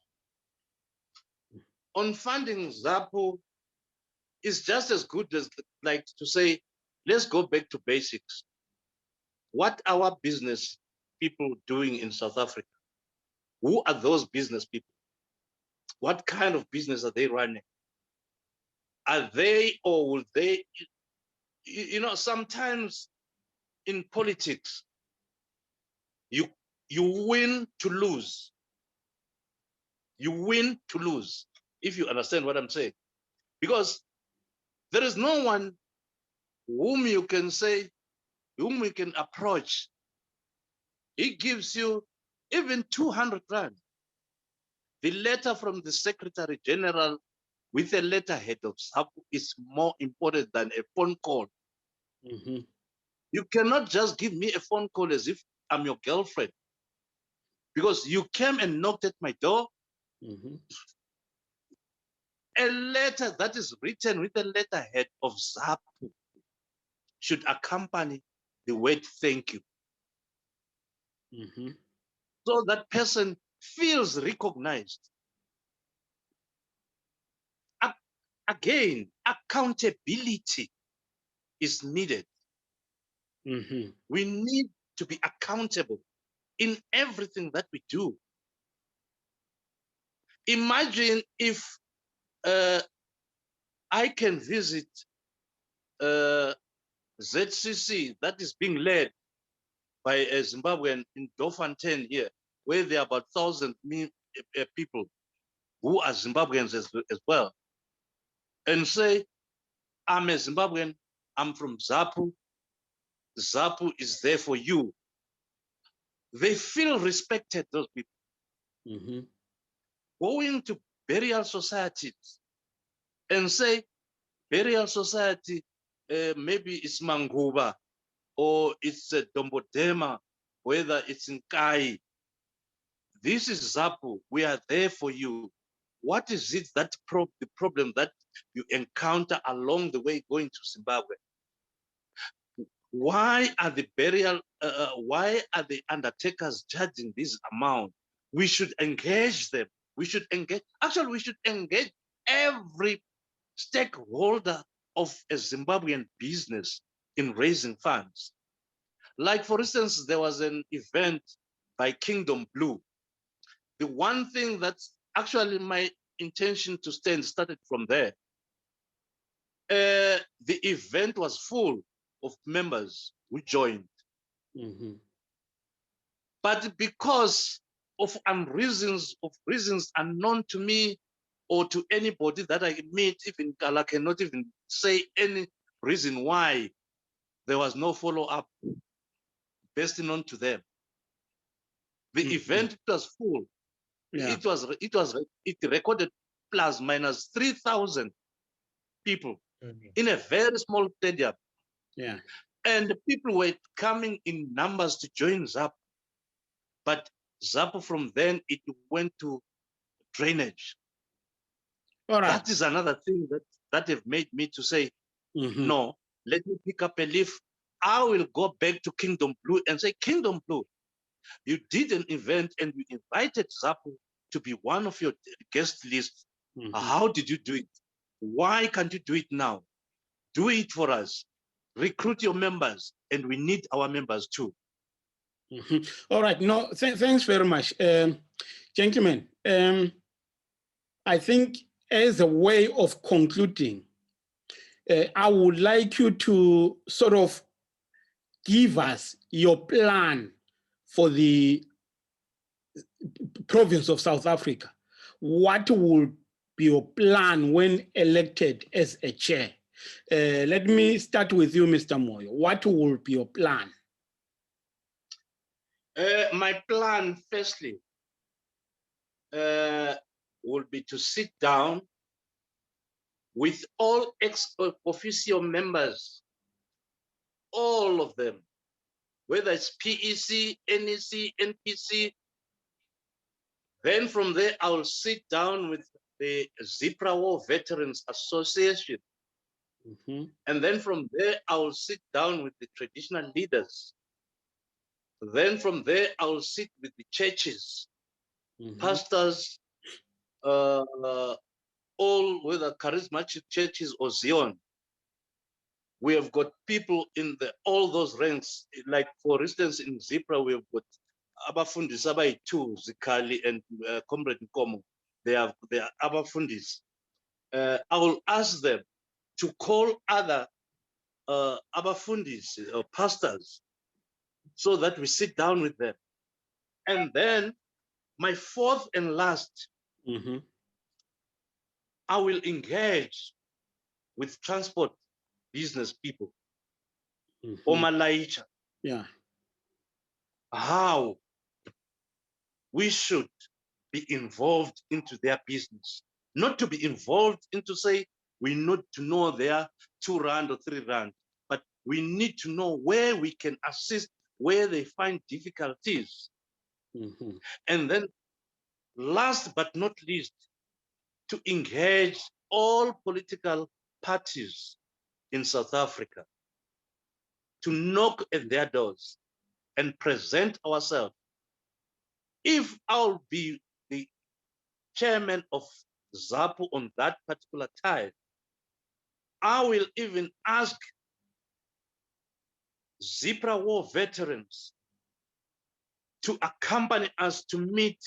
On funding, Zapu is just as good as, like, to say, let's go back to basics. What are our business people doing in South Africa? Who are those business people? What kind of business are they running? Are they, or will they, you know, sometimes in politics, you win to lose. You win to lose, if you understand what I'm saying. Because there is no one whom you can say, whom we can approach. He gives you even 200 rand. The letter from the Secretary General with a letterhead of Zapu is more important than a phone call. You cannot just give me a phone call as if I'm your girlfriend, because you came and knocked at my door. A letter that is written with a letterhead of Zapu should accompany the word thank you. So that person feels recognized. Again, accountability is needed. We need to be accountable in everything that we do. Imagine if I can visit ZCC that is being led by a Zimbabwean in Dofontein here, where there are about 1,000 people who are Zimbabweans as well, and say, I'm a Zimbabwean, I'm from Zapu, Zapu is there for you. They feel respected, those people. Going to burial societies and say, burial society, maybe it's Manguba or it's Dombodema, whether it's in Kai. This is Zapu, we are there for you. What is it that the problem that you encounter along the way going to Zimbabwe? Why are the why are the undertakers charging this amount? We should engage them. We should engage every stakeholder of a Zimbabwean business in raising funds. Like, for instance, there was an event by Kingdom Blue. The one thing that's actually my intention to stand started from there. The event was full of members who joined. But because of reasons unknown to me or to anybody that I meet, even Kala cannot even say any reason why there was no follow-up based on to them. The event was full. Yeah. It recorded plus minus 3,000 people in a very small stadium. Yeah. And people were coming in numbers to join Zapu. But Zapu from then it went to drainage. All right. That is another thing that have made me to say, no, let me pick up a leaf. I will go back to Kingdom Blue and say, Kingdom Blue, you did an event and you invited Zapu to be one of your guest lists. How did you do it? Why can't you do it now? Do it for us. Recruit your members, and we need our members too. All right. No, thanks very much. Gentlemen, I think as a way of concluding, I would like you to sort of give us your plan for the province of South Africa. What would be your plan when elected as a chair? Let me start with you, Mr. Moyo. What will be your plan? My plan, firstly, will be to sit down with all ex-officio members, all of them, whether it's PEC, NEC, NPC. Then from there, I will sit down with the Zipra War Veterans Association. And then from there, I will sit down with the traditional leaders. Then from there, I will sit with the churches, pastors, all whether charismatic churches or Zion. We have got people in all those ranks. Like, for instance, in Zipra, we have got Abafundis Abai2, Zikali, and Comrade Nkomo. They are Abafundis. I will ask them to call other Abafundis or pastors so that we sit down with them. And then my fourth and last, I will engage with transport business people, Omalaicha. Yeah. How we should be involved into their business. not to be involved into say, we need to know their R2 or R3, but we need to know where we can assist, where they find difficulties. Mhm. And then last but not least, to engage all political parties in South Africa, to knock at their doors and present ourselves. If I'll be the chairman of Zapu on that particular time, I will even ask Zipra War veterans to accompany us to meet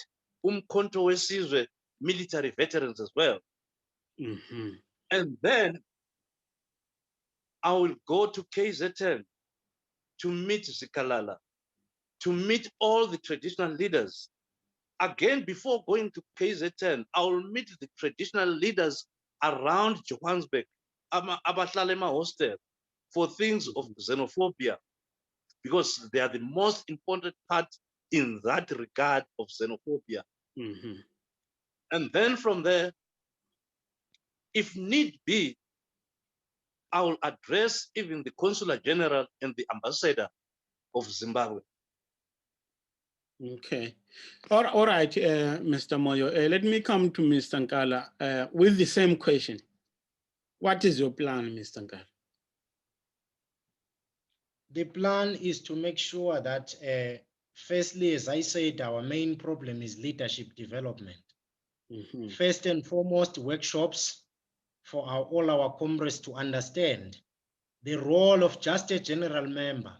Umkhonto weSizwe military veterans as well. Mhm. And then I will go to KZN to meet Zikalala, to meet all the traditional leaders. Again, before going to KZN, I will meet the traditional leaders around Johannesburg, Abahlalema hostel, for things of xenophobia, because they are the most important part in that regard of xenophobia. Mhm. And then from there, if need be, I will address even the consular general and the ambassador of Zimbabwe. Okay. All right, Mr. Moyo. Let me come to Mr. Nkala with the same question. What is your plan, Mr. Nkala? The plan is to make sure that, firstly, as I said, our main problem is leadership development. Mhm. First and foremost, workshops for all our comrades to understand the role of just a general member.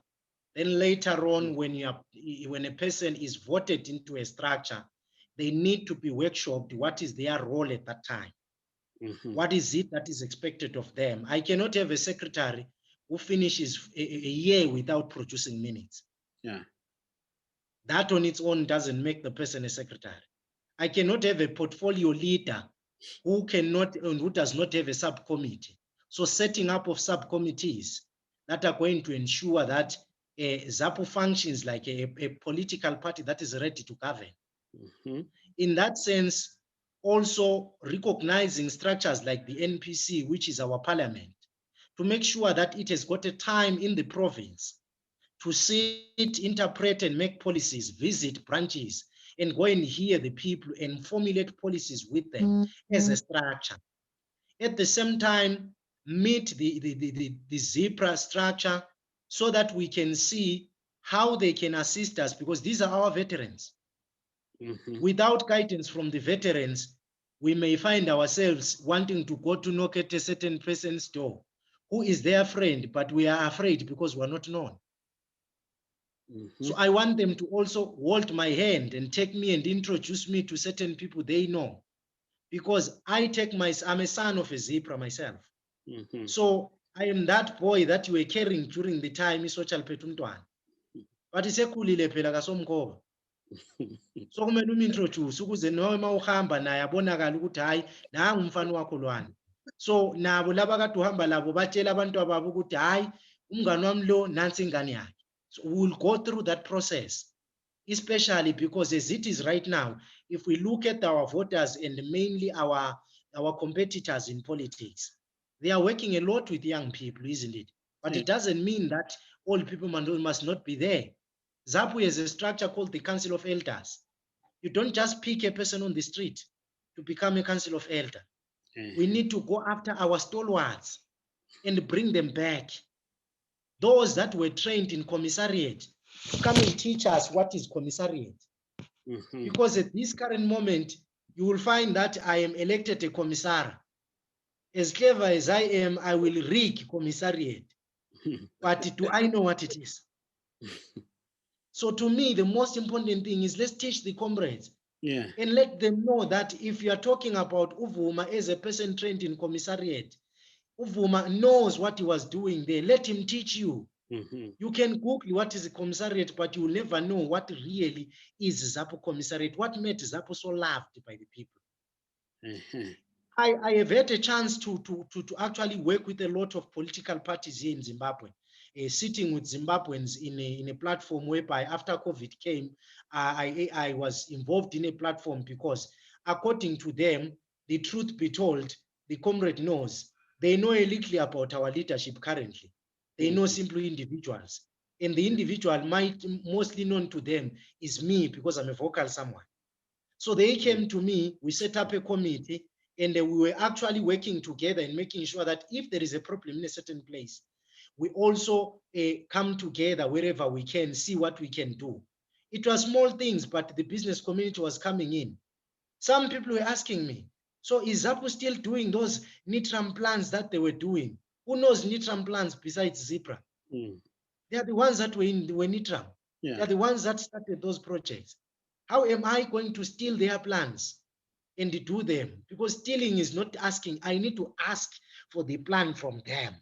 Then later on, when a person is voted into a structure, they need to be workshopped. What is their role at that time? Mhm. What is it that is expected of them? I cannot have a secretary who finishes a year without producing minutes. Yeah. That on its own doesn't make the person a secretary. I cannot have a portfolio leader who cannot and who does not have a subcommittee. So setting up of subcommittees that are going to ensure that Zapu functions like a political party that is ready to govern. Mhm. In that sense, also recognizing structures like the NPC, which is our parliament, to make sure that it has got a time in the province to sit, interpret, and make policies, visit branches, and go and hear the people and formulate policies with them as a structure. At the same time, meet the ZIPRA structure so that we can see how they can assist us, because these are our veterans. Mhm. Without guidance from the veterans, we may find ourselves wanting to go to knock at a certain person's door who is their friend, but we are afraid because we're not known. Mhm. So I want them to also hold my hand and take me and introduce me to certain people they know, because I'm a son of a Zipra myself. Mhm. So I am that boy that you were carrying during the time social petumtwana. But isekhulile phela kasomkhoba. So kumele umintroduce ukuze noma uhamba naye abonakala ukuthi hayi nangu umfana wakho lwana. So nabo laba kade uhamba labo batshela abantu ababo ukuthi hayi umngani wami lo nansi ingane yakhe. So we'll go through that process, especially because as it is right now, if we look at our voters and mainly our competitors in politics, they are working a lot with young people, isn't it? But it doesn't mean that all people must not be there. Zapu has a structure called the Council of Elders. You don't just pick a person on the street to become a council of elder. We need to go after our stalwarts and bring them back. Those that were trained in commissariat to come and teach us what is commissariat. Mhm. Because at this current moment, you will find that I am elected a commissar. As clever as I am, I will rig commissariat. But do I know what it is? So to me, the most important thing is let's teach the comrades. Yeah. And let them know that if you are talking about Uvuma as a person trained in commissariat, Uvuma knows what he was doing there. Let him teach you. Mhm. You can Google what is a commissariat, but you will never know what really is Zapu commissariat, what made Zapu so loved by the people. Mhm. I have had a chance to actually work with a lot of political parties here in Zimbabwe, sitting with Zimbabweans in a platform whereby after COVID came, I was involved in a platform because according to them, the truth be told, the comrade knows, they know a little about our leadership currently. They know simply individuals. And the individual might mostly known to them is me because I'm a vocal someone. So they came to me, we set up a committee, and we were actually working together and making sure that if there is a problem in a certain place, we also come together wherever we can, see what we can do. It was small things, but the business community was coming in. Some people were asking me, so is Zapu still doing those NITRAM plans that they were doing? Who knows NITRAM plans besides Zipra? They are the ones that were in NITRAM. They are the ones that started those projects. How am I going to steal their plans and do them? Because stealing is not asking. I need to ask for the plan from them.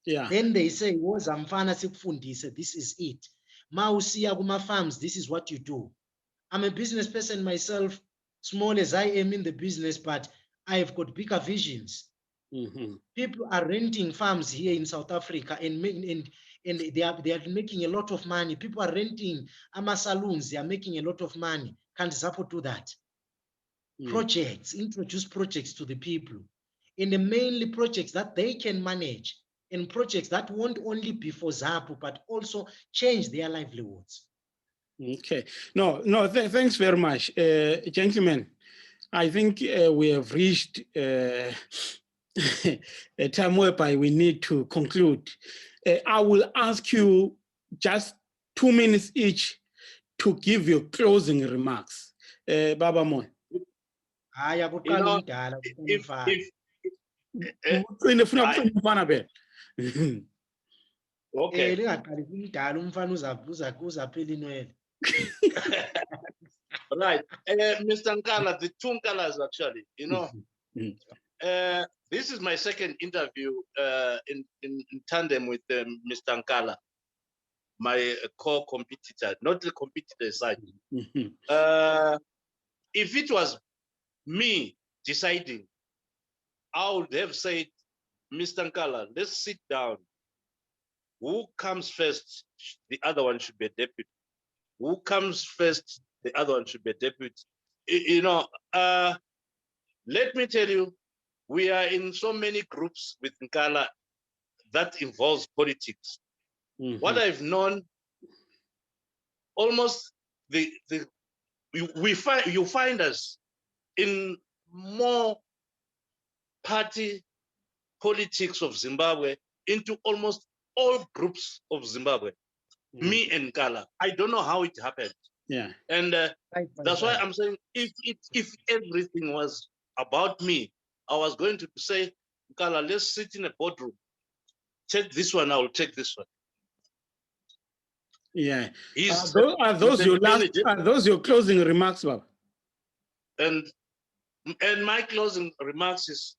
Then they say, this is it. Mausia Guma farms, this is what you do. I'm a business person myself, small as I am in the business, but I've got bigger visions. People are renting farms here in South Africa and they are making a lot of money. People are renting saloons, they are making a lot of money. Can't Zapu do that? Projects, introduce projects to the people, and mainly projects that they can manage, and projects that won't only be for Zapu, but also change their livelihoods. Okay. No, thanks very much. Gentlemen, I think we have reached a time whereby we need to conclude. I will ask you just 2 minutes each to give your closing remarks. Baba Moy. You know, if okay. Right. Mr. Nkala, the two Nkalas actually, you know, this is my second interview in tandem with Mr. Nkala, my co-competitor, not the competitor side. If it was me deciding, I would have said, Mr. Nkala, let's sit down. Who comes first? The other one should be a deputy. Who comes first? The other one should be a deputy. You know, let me tell you, we are in so many groups with Nkala that involves politics. What I've known, almost you find us in more party politics of Zimbabwe into almost all groups of Zimbabwe. Me and Nkala. I don't know how it happened. And that's why I'm saying if everything was about me, I was going to say, Nkala, let's sit in a boardroom. Take this one, I will take this one. Yeah. Are those your closing remarks, Bob? And my closing remarks is,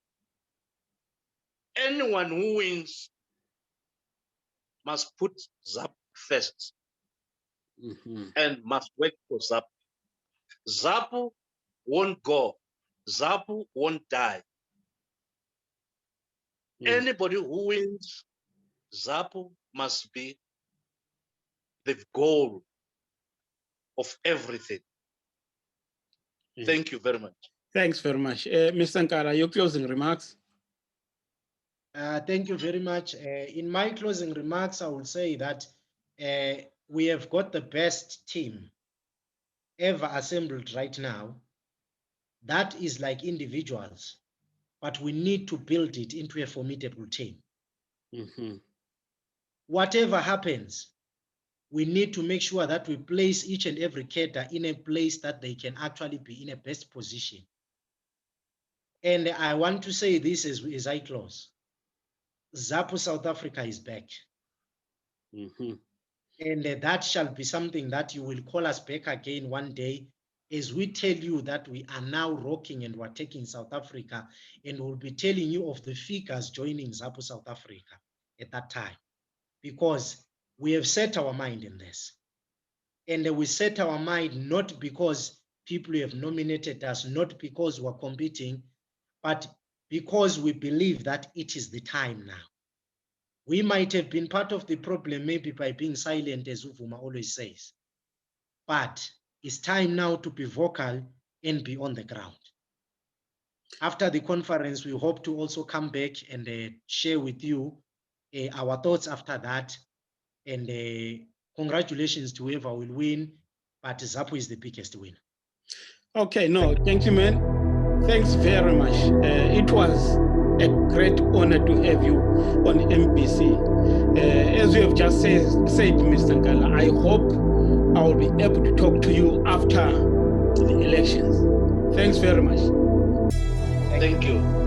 anyone who wins must put Zapu first and must work for Zapu. Zapu won't go. Zapu won't die. Anybody who wins, Zapu must be the goal of everything. Thank you very much. Thanks very much. Mr. Nkala, your closing remarks? Thank you very much. In my closing remarks, I will say that we have got the best team ever assembled right now. That is like individuals, but we need to build it into a formidable team. Whatever happens, we need to make sure that we place each and every cadre in a place that they can actually be in a best position. And I want to say this as I close. Zapu South Africa is back. And that shall be something that you will call us back again one day as we tell you that we are now rocking and we're taking South Africa, and we'll be telling you of the figures joining Zapu South Africa at that time, because we have set our mind in this. And we set our mind not because people have nominated us, not because we're competing, but because we believe that it is the time now. We might have been part of the problem maybe by being silent, as Uvuma always says, but it's time now to be vocal and be on the ground. After the conference, we hope to also come back and share with you our thoughts after that. And congratulations to whoever will win, but Zapu is the biggest winner. Okay, no, thank you, man. Thanks very much. It was a great honor to have you on MPC. As you have just said, Mr. Ngala, I hope I will be able to talk to you after the elections. Thanks very much. Thank you.